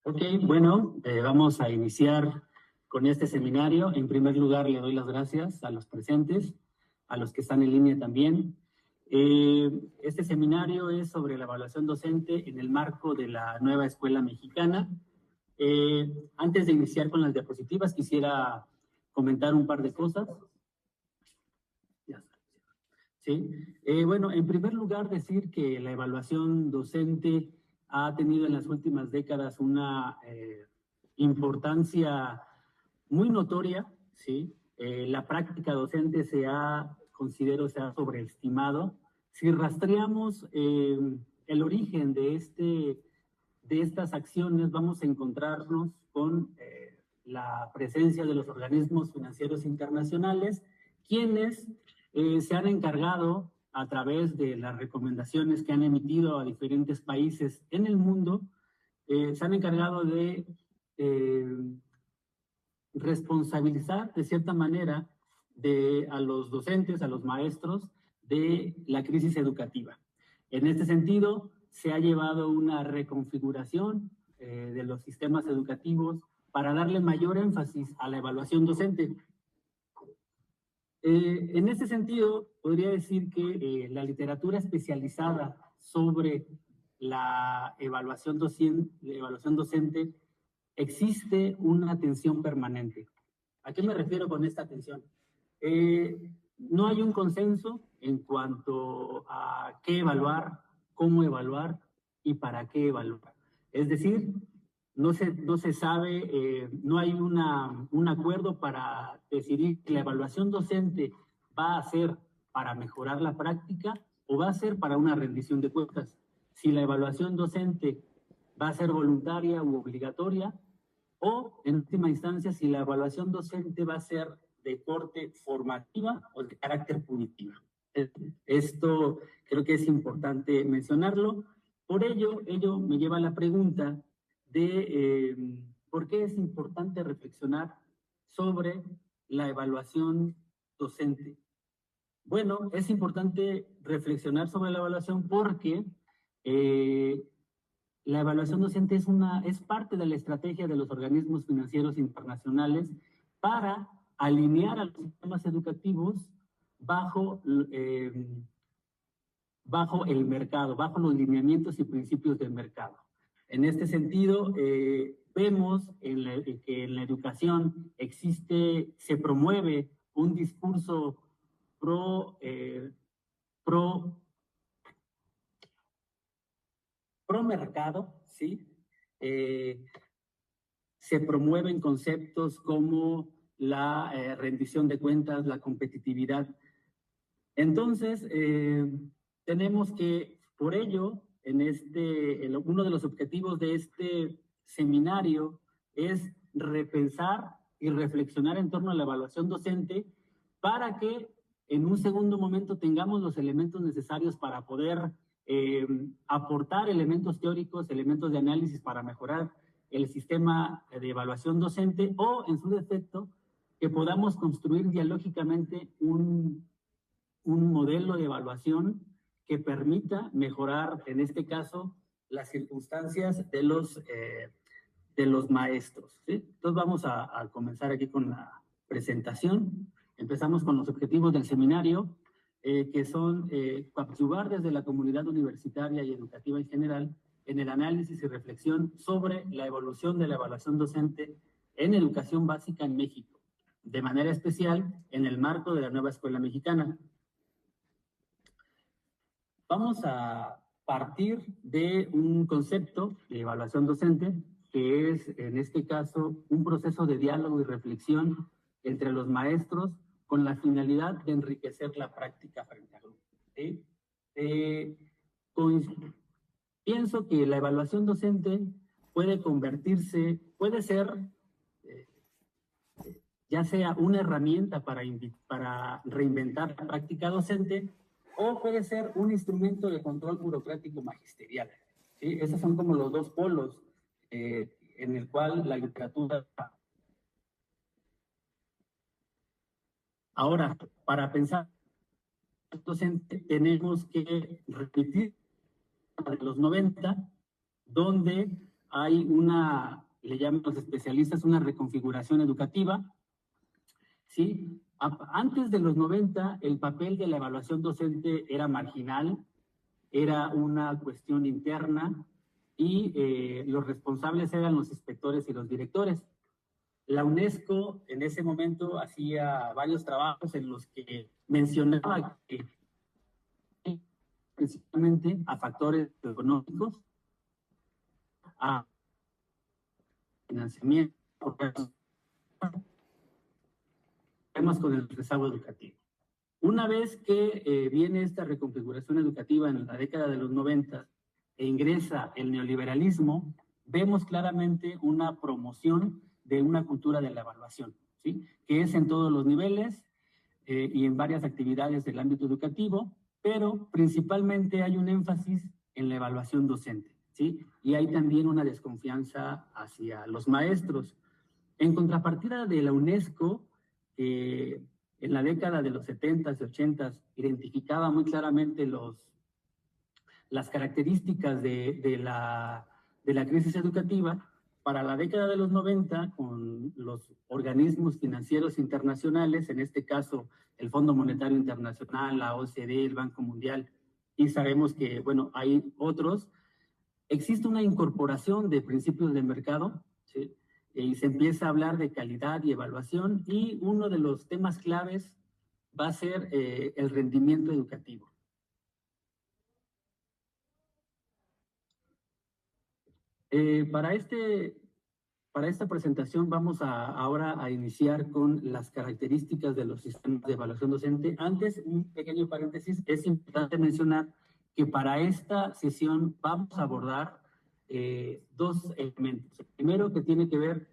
Ok, bueno, vamos a iniciar con este seminario. En primer lugar, le doy las gracias a los presentes, a los que están en línea también. Este seminario es sobre la evaluación docente en el marco de la nueva escuela mexicana. Antes de iniciar con las diapositivas, quisiera comentar un par de cosas. ¿Sí? Bueno, en primer lugar, decir que la evaluación docente ha tenido en las últimas décadas una importancia muy notoria, ¿sí? La práctica docente considero, se ha sobreestimado. Si rastreamos el origen de estas acciones, vamos a encontrarnos con la presencia de los organismos financieros internacionales, quienes se han encargado, a través de las recomendaciones que han emitido a diferentes países en el mundo, se han encargado de responsabilizar de cierta manera a los docentes, a los maestros, de la crisis educativa. En este sentido, se ha llevado una reconfiguración de los sistemas educativos para darle mayor énfasis a la evaluación docente. En este sentido, podría decir que la literatura especializada sobre la evaluación docente, existe una atención permanente. ¿A qué me refiero con esta atención? No hay un consenso en cuanto a qué evaluar, cómo evaluar y para qué evaluar. Es decir, no se sabe, no hay un acuerdo para decidir que la evaluación docente va a ser para mejorar la práctica o va a ser para una rendición de cuentas. Si la evaluación docente va a ser voluntaria u obligatoria, o en última instancia, si la evaluación docente va a ser de corte formativa o de carácter punitivo. Esto creo que es importante mencionarlo. Por ello me lleva a la pregunta de por qué es importante reflexionar sobre la evaluación docente. Bueno, es importante reflexionar sobre la evaluación porque la evaluación docente es parte de la estrategia de los organismos financieros internacionales para alinear a los sistemas educativos bajo el mercado, bajo los lineamientos y principios del mercado. En este sentido, vemos que en la educación se promueve un discurso pro mercado, ¿sí? Se promueven conceptos como la rendición de cuentas, la competitividad. Entonces, tenemos que, por ello, uno de los objetivos de este seminario es repensar y reflexionar en torno a la evaluación docente para que en un segundo momento tengamos los elementos necesarios para poder aportar elementos teóricos, elementos de análisis para mejorar el sistema de evaluación docente o, en su defecto, que podamos construir dialógicamente un modelo de evaluación que permita mejorar, en este caso, las circunstancias de los maestros, ¿sí? Entonces vamos a comenzar aquí con la presentación. Empezamos con los objetivos del seminario, que son coadyuvar desde la comunidad universitaria y educativa en general en el análisis y reflexión sobre la evolución de la evaluación docente en educación básica en México, de manera especial en el marco de la nueva escuela mexicana. Vamos a partir de un concepto de evaluación docente, que es, en este caso, un proceso de diálogo y reflexión entre los maestros con la finalidad de enriquecer la práctica frente a grupos, ¿sí? Pienso que la evaluación docente puede ser ya sea una herramienta para reinventar la práctica docente, o puede ser un instrumento de control burocrático magisterial, ¿sí? Esos son como los dos polos en el cual la literatura. Ahora, para pensar docente, tenemos que repetir de los 90, donde hay le llaman los especialistas, una reconfiguración educativa, ¿sí? Antes de los 90, el papel de la evaluación docente era marginal, era una cuestión interna y los responsables eran los inspectores y los directores. La UNESCO en ese momento hacía varios trabajos en los que mencionaba que principalmente a factores económicos, a financiamiento, problemas con el rezago educativo. Una vez que viene esta reconfiguración educativa en la década de los 90 e ingresa el neoliberalismo, vemos claramente una promoción de una cultura de la evaluación, ¿sí? Que es en todos los niveles y en varias actividades del ámbito educativo, pero principalmente hay un énfasis en la evaluación docente, ¿sí? Y hay también una desconfianza hacia los maestros. En contrapartida de la UNESCO, en la década de los 70s y 80s identificaba muy claramente las características de la crisis educativa. Para la década de los 90, con los organismos financieros internacionales, en este caso el Fondo Monetario Internacional, la OCDE, el Banco Mundial, y sabemos que, bueno, hay otros, existe una incorporación de principios de mercado, ¿sí? Y se empieza a hablar de calidad y evaluación, y uno de los temas claves va a ser el rendimiento educativo. Para esta presentación vamos ahora a iniciar con las características de los sistemas de evaluación docente. Antes, un pequeño paréntesis, es importante mencionar que para esta sesión vamos a abordar dos elementos. El primero, que tiene que ver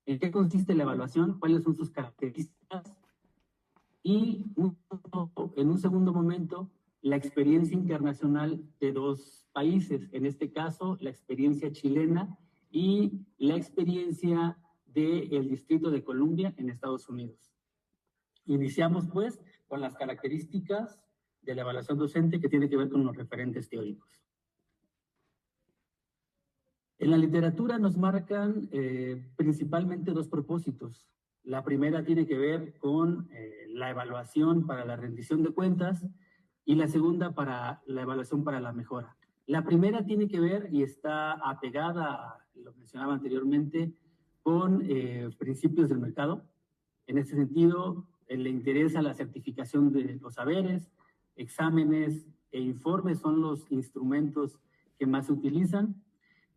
en qué consiste la evaluación, cuáles son sus características, y en un segundo momento, la experiencia internacional de dos países, en este caso, la experiencia chilena y la experiencia del Distrito de Columbia en Estados Unidos. Iniciamos, pues, con las características de la evaluación docente que tiene que ver con los referentes teóricos. En la literatura nos marcan principalmente dos propósitos. La primera tiene que ver con la evaluación para la rendición de cuentas y la segunda para la evaluación para la mejora. La primera tiene que ver y está apegada, lo mencionaba anteriormente, con principios del mercado. En este sentido, le interesa la certificación de los saberes, exámenes e informes son los instrumentos que más se utilizan.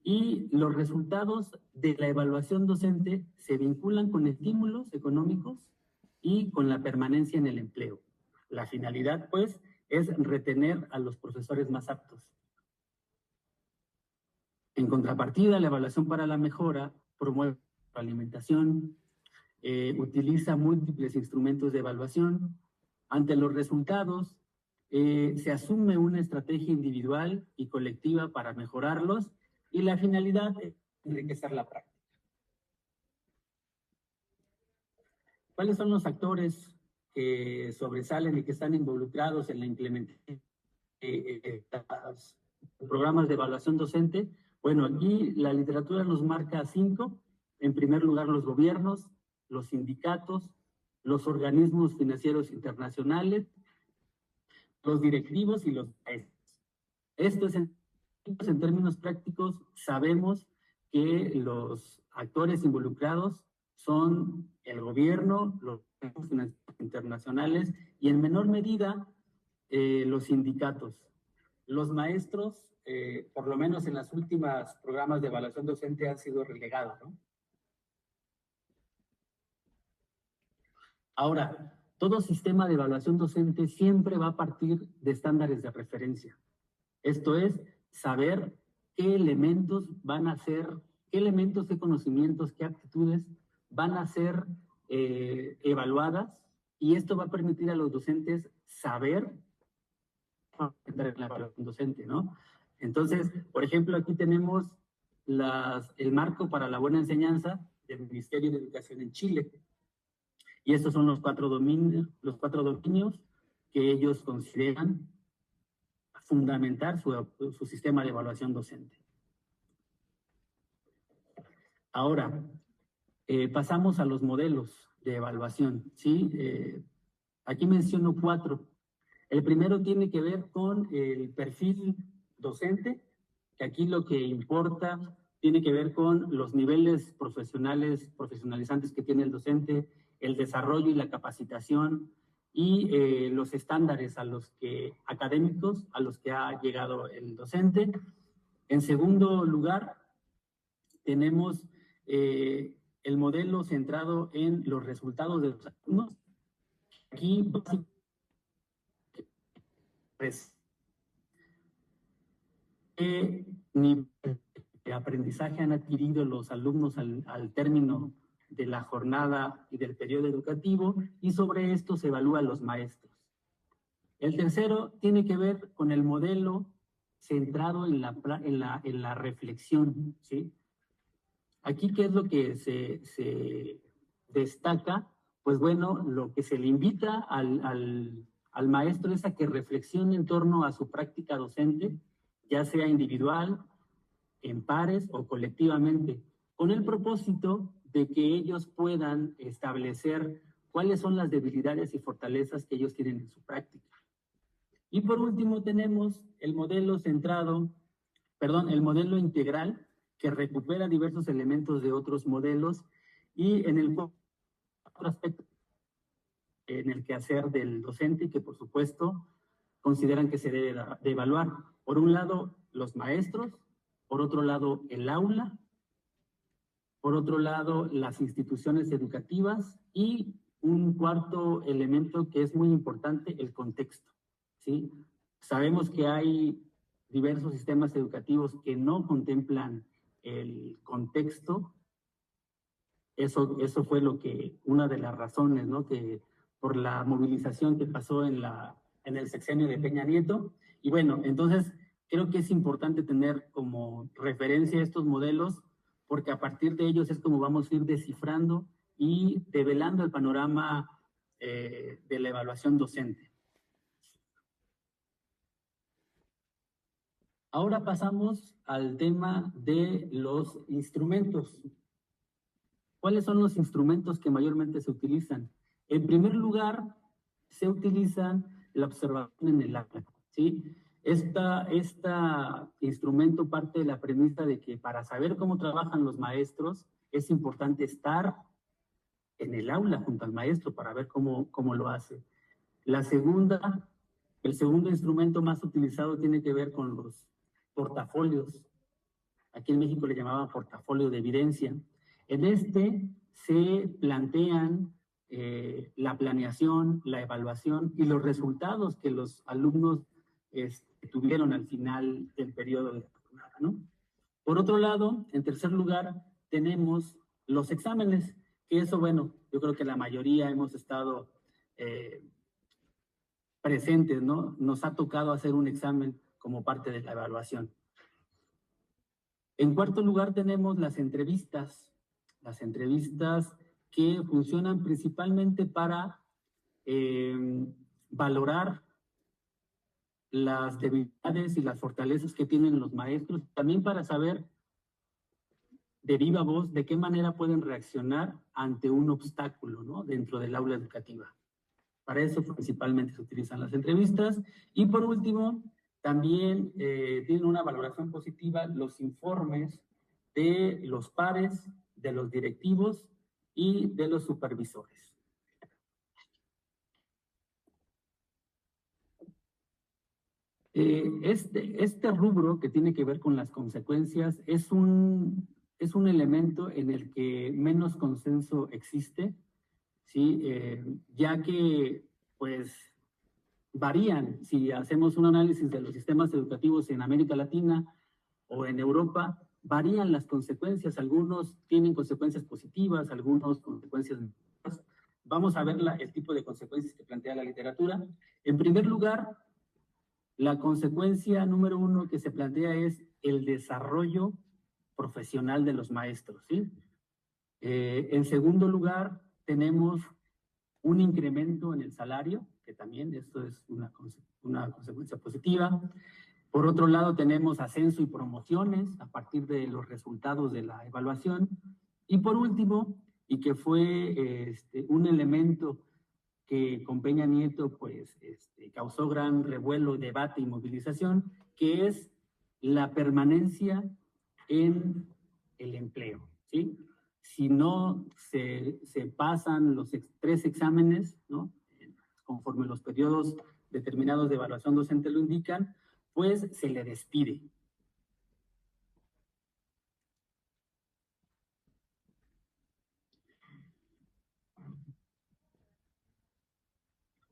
Y los resultados de la evaluación docente se vinculan con estímulos económicos y con la permanencia en el empleo. La finalidad, pues, es retener a los profesores más aptos. En contrapartida, la evaluación para la mejora promueve la alimentación, utiliza múltiples instrumentos de evaluación. Ante los resultados, se asume una estrategia individual y colectiva para mejorarlos, y la finalidad es enriquecer la práctica. ¿Cuáles son los actores que sobresalen y que están involucrados en la implementación de los programas de evaluación docente? Bueno, aquí la literatura nos marca 5. En primer lugar, los gobiernos, los sindicatos, los organismos financieros internacionales, los directivos y los maestros. Esto es en términos prácticos. Sabemos que los actores involucrados son el gobierno, los organismos internacionales y en menor medida los sindicatos. Los maestros, por lo menos en las últimas programas de evaluación docente, han sido relegados, ¿no? Ahora, todo sistema de evaluación docente siempre va a partir de estándares de referencia. Esto es, saber qué elementos van a ser, qué elementos, qué conocimientos, qué aptitudes van a ser evaluadas, y esto va a permitir a los docentes saber entrar en la evaluación docente, ¿no? Entonces, por ejemplo, aquí tenemos el marco para la buena enseñanza del Ministerio de Educación en Chile. Y estos son los cuatro dominios que ellos consideran fundamentar su sistema de evaluación docente. Ahora, pasamos a los modelos de evaluación, ¿sí? Aquí menciono 4. El primero tiene que ver con el perfil docente, que aquí lo que importa tiene que ver con los niveles profesionalizantes que tiene el docente, el desarrollo y la capacitación y los estándares académicos a los que ha llegado el docente. En segundo lugar, tenemos el modelo centrado en los resultados de los alumnos. Aquí, pues, ¿qué nivel de aprendizaje han adquirido los alumnos al término de la jornada y del periodo educativo? Y sobre esto se evalúan los maestros. El tercero tiene que ver con el modelo centrado en la reflexión, ¿sí? Aquí, ¿qué es lo que se destaca? Pues bueno, lo que se le invita al maestro es a que reflexione en torno a su práctica docente, ya sea individual, en pares o colectivamente, con el propósito de que ellos puedan establecer cuáles son las debilidades y fortalezas que ellos tienen en su práctica. Y por último tenemos el modelo integral, que recupera diversos elementos de otros modelos y en el otro aspecto en el quehacer del docente y que por supuesto consideran que se debe de evaluar. Por un lado, los maestros, por otro lado, el aula, por otro lado, las instituciones educativas y un cuarto elemento que es muy importante, el contexto, ¿sí? Sabemos que hay diversos sistemas educativos que no contemplan el contexto. Eso fue una de las razones, ¿no? Que por la movilización que pasó en el sexenio de Peña Nieto. Y bueno, entonces creo que es importante tener como referencia estos modelos, porque a partir de ellos es como vamos a ir descifrando y develando el panorama de la evaluación docente. Ahora pasamos al tema de los instrumentos. ¿Cuáles son los instrumentos que mayormente se utilizan? En primer lugar, se utiliza la observación en el aula, ¿sí? Este instrumento parte de la premisa de que para saber cómo trabajan los maestros es importante estar en el aula junto al maestro para ver cómo lo hace. El segundo instrumento más utilizado tiene que ver con los portafolios. Aquí en México le llamaban portafolio de evidencia. En este se plantean la planeación, la evaluación y los resultados que los alumnos tuvieron al final del periodo de jornada, ¿no? Por otro lado, en tercer lugar, tenemos los exámenes, que eso, bueno, yo creo que la mayoría hemos estado presentes, ¿no? Nos ha tocado hacer un examen como parte de la evaluación. En cuarto lugar tenemos las entrevistas que funcionan principalmente para valorar las debilidades y las fortalezas que tienen los maestros, también para saber de viva voz de qué manera pueden reaccionar ante un obstáculo, ¿no? Dentro del aula educativa. Para eso principalmente se utilizan las entrevistas. Y por último, también tienen una valoración positiva los informes de los pares, de los directivos y de los supervisores. Este rubro que tiene que ver con las consecuencias es un elemento en el que menos consenso existe, ¿sí? Ya que pues varían. Si hacemos un análisis de los sistemas educativos en América Latina o en Europa, varían las consecuencias. Algunos tienen consecuencias positivas, algunos consecuencias negativas. Vamos a ver el tipo de consecuencias que plantea la literatura. En primer lugar, la consecuencia número 1 que se plantea es el desarrollo profesional de los maestros, ¿sí? En segundo lugar, tenemos un incremento en el salario, que también esto es una consecuencia positiva. Por otro lado, tenemos ascenso y promociones a partir de los resultados de la evaluación. Y por último, y que fue un elemento que con Peña Nieto pues, causó gran revuelo, debate y movilización, que es la permanencia en el empleo, ¿sí? Si no se pasan los 3 exámenes, ¿no? Conforme los periodos determinados de evaluación docente lo indican, pues se le despide.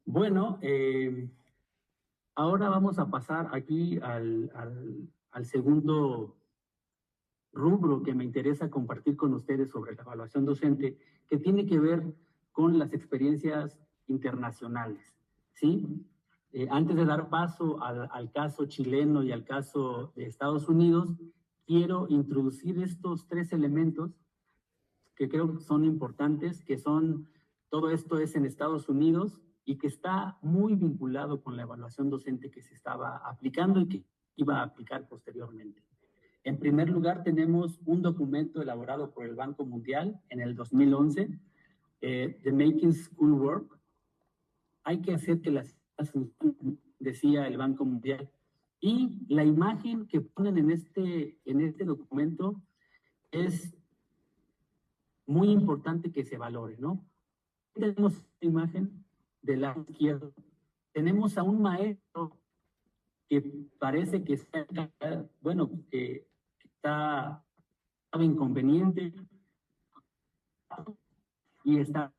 Bueno, ahora vamos a pasar aquí al segundo rubro que me interesa compartir con ustedes sobre la evaluación docente, que tiene que ver con las experiencias internacionales, ¿sí? Antes de dar paso al caso chileno y al caso de Estados Unidos, quiero introducir estos 3 elementos que creo que son importantes, que son, todo esto es en Estados Unidos y que está muy vinculado con la evaluación docente que se estaba aplicando y que iba a aplicar posteriormente. En primer lugar, tenemos un documento elaborado por el Banco Mundial en el 2011, The Making School Work. Hay que hacer que las funcionen, decía el Banco Mundial. Y la imagen que ponen en este documento es muy importante que se valore, ¿no? Tenemos esta imagen del lado izquierdo. Tenemos a un maestro que parece que está, bueno, que está inconveniente y está,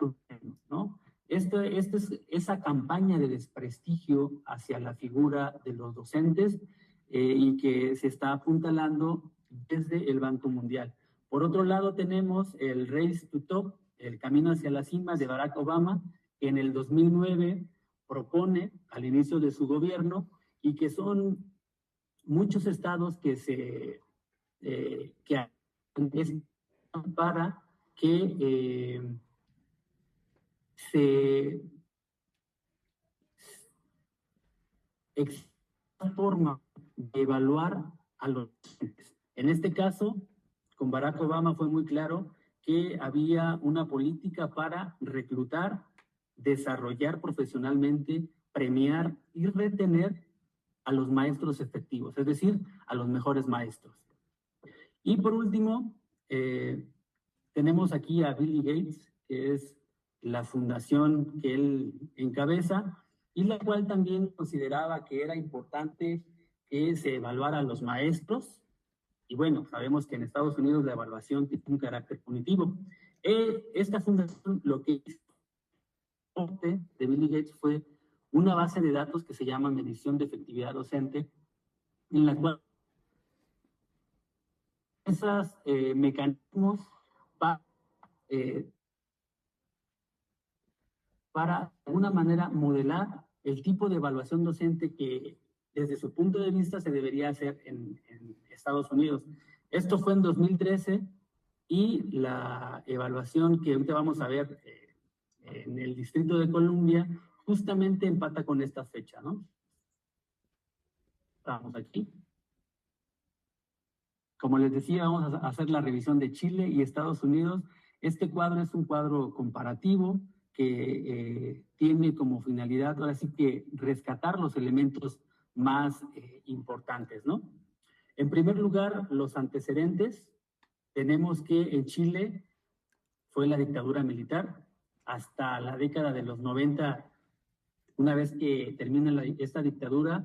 ¿no? Esto es esa campaña de desprestigio hacia la figura de los docentes y que se está apuntalando desde el Banco Mundial. Por otro lado, tenemos el Race to Top, el camino hacia la cima de Barack Obama, que en el 2009 propone al inicio de su gobierno y que son muchos estados que es para que se existe una forma de evaluar a los docentes. En este caso, con Barack Obama fue muy claro que había una política para reclutar, desarrollar profesionalmente, premiar y retener a los maestros efectivos, es decir, a los mejores maestros. Y por último, tenemos aquí a Billy Gates, que es la fundación que él encabeza, y la cual también consideraba que era importante que se evaluara a los maestros. Y bueno, sabemos que en Estados Unidos la evaluación tiene un carácter punitivo. Esta fundación lo que hizo de Billy Gates fue una base de datos que se llama medición de efectividad docente, en la cual esos mecanismos para de alguna manera modelar el tipo de evaluación docente que desde su punto de vista se debería hacer en Estados Unidos. Esto fue en 2013 y la evaluación que ahorita vamos a ver en el Distrito de Columbia justamente empata con esta fecha, ¿no? Estamos aquí. Como les decía, vamos a hacer la revisión de Chile y Estados Unidos. Este cuadro es un cuadro comparativo que tiene como finalidad, ahora sí que rescatar los elementos más importantes, ¿no? En primer lugar, los antecedentes. Tenemos que en Chile fue la dictadura militar hasta la década de los 90. Una vez que termina esta dictadura,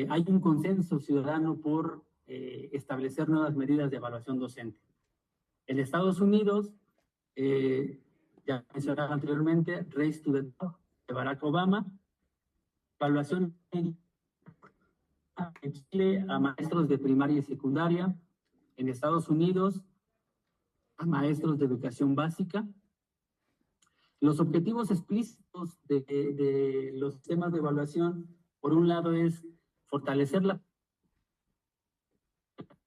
hay un consenso ciudadano por establecer nuevas medidas de evaluación docente. En Estados Unidos, ya mencionaba anteriormente, Race to the Top de Barack Obama, evaluación en Chile a maestros de primaria y secundaria, en Estados Unidos a maestros de educación básica. Los objetivos explícitos de los sistemas de evaluación, por un lado, es fortalecer la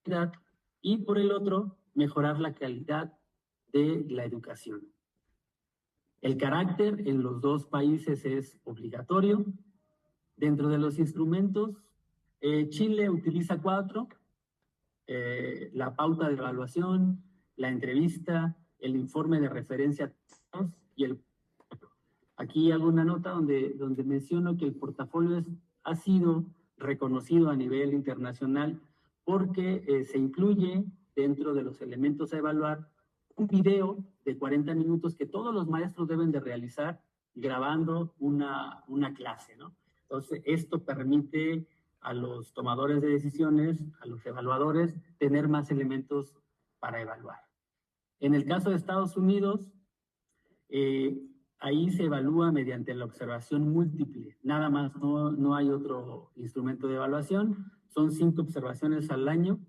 calidad y por el otro, mejorar la calidad de la educación. El carácter en los dos países es obligatorio. Dentro de los instrumentos, Chile utiliza 4, la pauta de evaluación, la entrevista, el informe de referencia y el... Aquí hago una nota donde menciono que el portafolio ha sido reconocido a nivel internacional porque se incluye dentro de los elementos a evaluar un video de 40 minutos que todos los maestros deben de realizar grabando una clase, ¿no? Entonces, esto permite a los tomadores de decisiones, a los evaluadores, tener más elementos para evaluar. En el caso de Estados Unidos, ahí se evalúa mediante la observación múltiple, nada más, no hay otro instrumento de evaluación, son 5 observaciones al año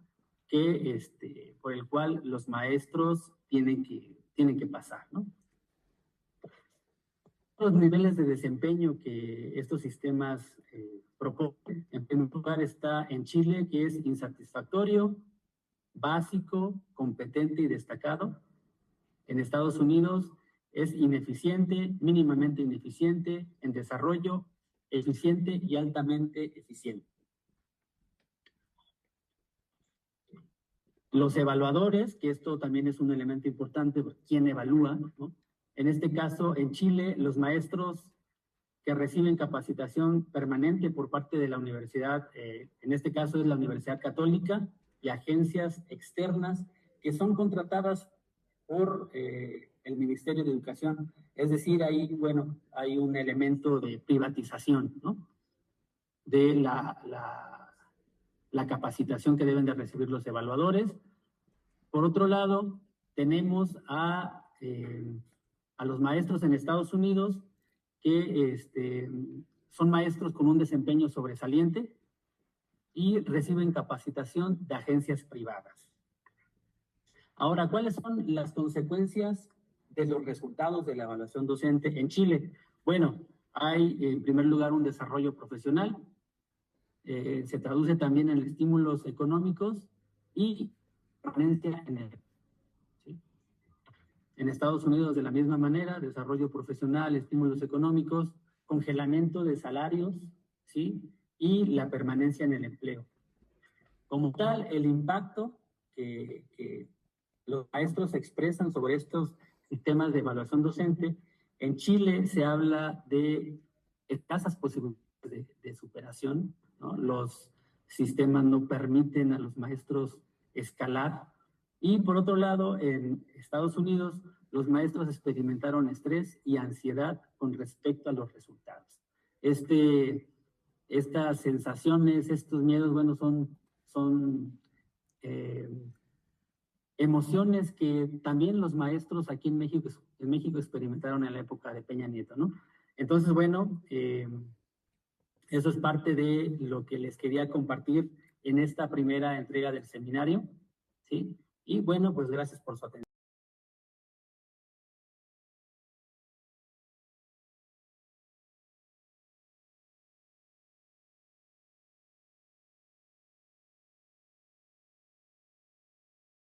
por el cual los maestros tienen que pasar, ¿no? Los niveles de desempeño que estos sistemas proponen, en primer lugar está en Chile, que es insatisfactorio, básico, competente y destacado. En Estados Unidos es ineficiente, mínimamente ineficiente, en desarrollo, eficiente y altamente eficiente. Los evaluadores, que esto también es un elemento importante, ¿quién evalúa, ¿no? En este caso, en Chile, los maestros que reciben capacitación permanente por parte de la universidad, en este caso es la Universidad Católica, y agencias externas que son contratadas por el Ministerio de Educación. Es decir, ahí, bueno, hay un elemento de privatización, ¿no? De la capacitación que deben de recibir los evaluadores. Por otro lado, tenemos a los maestros en Estados Unidos que son maestros con un desempeño sobresaliente y reciben capacitación de agencias privadas. Ahora, ¿cuáles son las consecuencias de los resultados de la evaluación docente en Chile? Bueno, hay en primer lugar un desarrollo profesional, se traduce también en estímulos económicos y permanencia en el... ¿sí? En Estados Unidos de la misma manera, desarrollo profesional, estímulos económicos, congelamiento de salarios, ¿sí? Y la permanencia en el empleo. Como tal, el impacto que los maestros expresan sobre estos sistemas de evaluación docente, en Chile se habla de escasas posibilidades de superación, ¿no? Los sistemas no permiten a los maestros escalar. Y por otro lado, en Estados Unidos, los maestros experimentaron estrés y ansiedad con respecto a los resultados. Estas sensaciones, estos miedos, bueno, son emociones que también los maestros aquí en México experimentaron en la época de Peña Nieto, ¿no? Entonces, bueno, eso es parte de lo que les quería compartir en esta primera entrega del seminario, ¿sí? Y bueno, pues gracias por su atención.